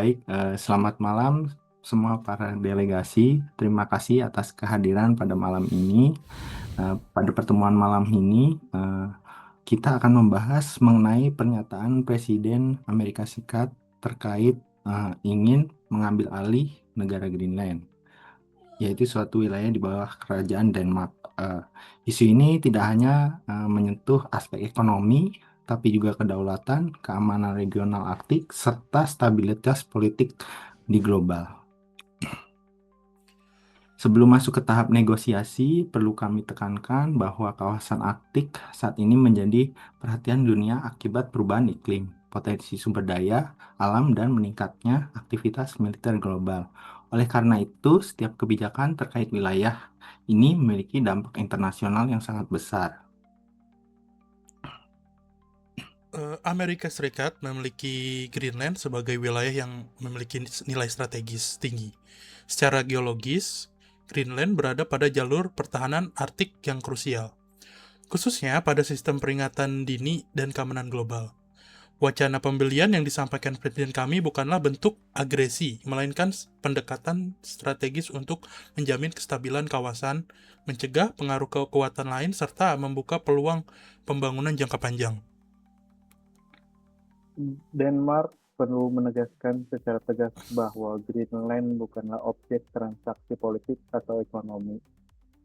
Baik, selamat malam semua para delegasi. Terima kasih atas kehadiran pada malam ini. Pada pertemuan malam ini, kita akan membahas mengenai pernyataan Presiden Amerika Serikat terkait ingin mengambil alih negara Greenland, yaitu suatu wilayah di bawah kerajaan Denmark. Isu ini tidak hanya menyentuh aspek ekonomi, tapi juga kedaulatan, keamanan regional Arktik, serta stabilitas politik di global. Sebelum masuk ke tahap negosiasi, perlu kami tekankan bahwa kawasan Arktik saat ini menjadi perhatian dunia akibat perubahan iklim, potensi sumber daya alam, dan meningkatnya aktivitas militer global. Oleh karena itu, setiap kebijakan terkait wilayah ini memiliki dampak internasional yang sangat besar. Amerika Serikat memiliki Greenland sebagai wilayah yang memiliki nilai strategis tinggi. Secara geologis, Greenland berada pada jalur pertahanan Arktik yang krusial, khususnya pada sistem peringatan dini dan keamanan global. Wacana pembelian yang disampaikan Presiden kami bukanlah bentuk agresi, melainkan pendekatan strategis untuk menjamin kestabilan kawasan, mencegah pengaruh kekuatan lain, serta membuka peluang pembangunan jangka panjang. Denmark perlu menegaskan secara tegas bahwa Greenland bukanlah objek transaksi politik atau ekonomi.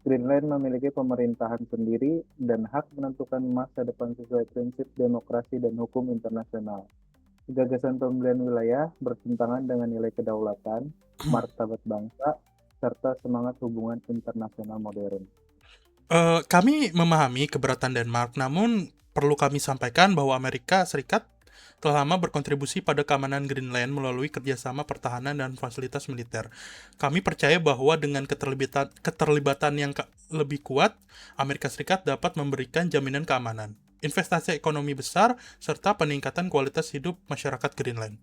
Greenland memiliki pemerintahan sendiri dan hak menentukan masa depan sesuai prinsip demokrasi dan hukum internasional. Gagasan pembelian wilayah bertentangan dengan nilai kedaulatan, martabat bangsa, serta semangat hubungan internasional modern. Kami memahami keberatan Denmark, namun perlu kami sampaikan bahwa Amerika Serikat telah lama berkontribusi pada keamanan Greenland melalui kerjasama pertahanan dan fasilitas militer. Kami percaya bahwa dengan keterlibatan yang lebih kuat, Amerika Serikat dapat memberikan jaminan keamanan, investasi ekonomi besar, serta peningkatan kualitas hidup masyarakat Greenland.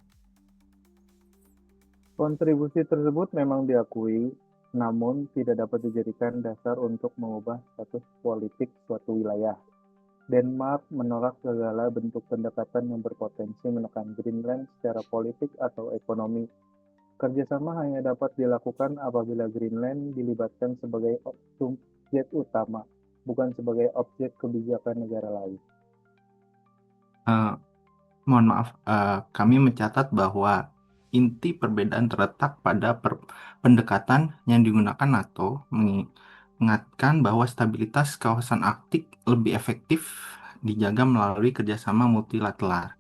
Kontribusi tersebut memang diakui, namun tidak dapat dijadikan dasar untuk mengubah status politik suatu wilayah. Denmark menolak segala bentuk pendekatan yang berpotensi menekan Greenland secara politik atau ekonomi. Kerjasama hanya dapat dilakukan apabila Greenland dilibatkan sebagai subjek utama, bukan sebagai objek kebijakan negara lain. Mohon maaf, kami mencatat bahwa inti perbedaan terletak pada pendekatan yang digunakan NATO, mengingatkan bahwa stabilitas kawasan Arktik lebih efektif dijaga melalui kerjasama multilateral.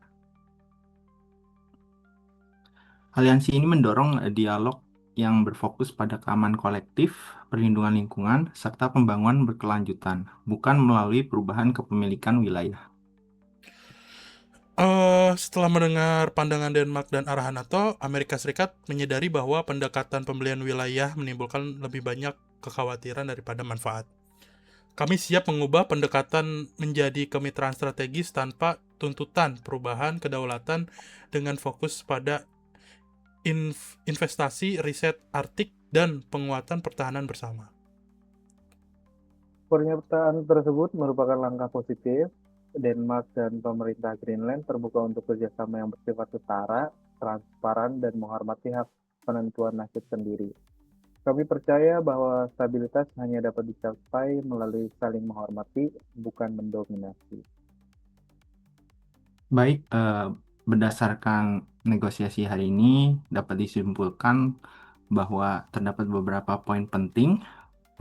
Aliansi ini mendorong dialog yang berfokus pada keamanan kolektif, perlindungan lingkungan, serta pembangunan berkelanjutan, bukan melalui perubahan kepemilikan wilayah. Setelah mendengar pandangan Denmark dan arahan NATO, Amerika Serikat menyadari bahwa pendekatan pembelian wilayah menimbulkan lebih banyak kekhawatiran daripada manfaat. Kami siap mengubah pendekatan menjadi kemitraan strategis tanpa tuntutan perubahan kedaulatan dengan fokus pada investasi riset Arktik dan penguatan pertahanan bersama. Pernyataan tersebut merupakan langkah positif. Denmark dan pemerintah Greenland terbuka untuk kerjasama yang bersifat setara, transparan, dan menghormati hak penentuan nasib sendiri. Kami percaya bahwa stabilitas hanya dapat dicapai melalui saling menghormati, bukan mendominasi. Baik, berdasarkan negosiasi hari ini dapat disimpulkan bahwa terdapat beberapa poin penting.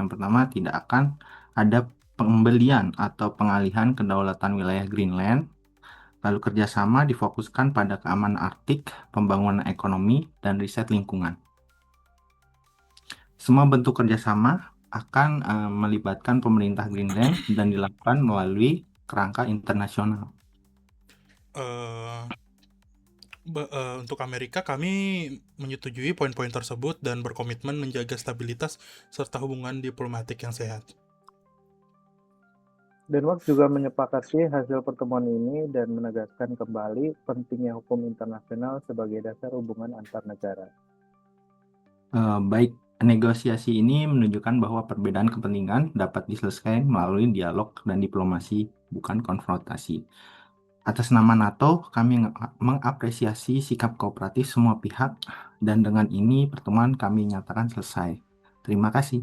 Yang pertama, tidak akan ada pembelian atau pengalihan kedaulatan wilayah Greenland. Lalu kerjasama difokuskan pada keamanan Arktik, pembangunan ekonomi, dan riset lingkungan. Semua bentuk kerjasama akan melibatkan pemerintah Greenland dan dilakukan melalui kerangka internasional. Untuk Amerika, kami menyetujui poin-poin tersebut dan berkomitmen menjaga stabilitas serta hubungan diplomatik yang sehat. Denmark juga menyepakati hasil pertemuan ini dan menegaskan kembali pentingnya hukum internasional sebagai dasar hubungan antar negara. Baik, negosiasi ini menunjukkan bahwa perbedaan kepentingan dapat diselesaikan melalui dialog dan diplomasi, bukan konfrontasi. Atas nama NATO, kami mengapresiasi sikap kooperatif semua pihak, dan dengan ini pertemuan kami nyatakan selesai. Terima kasih.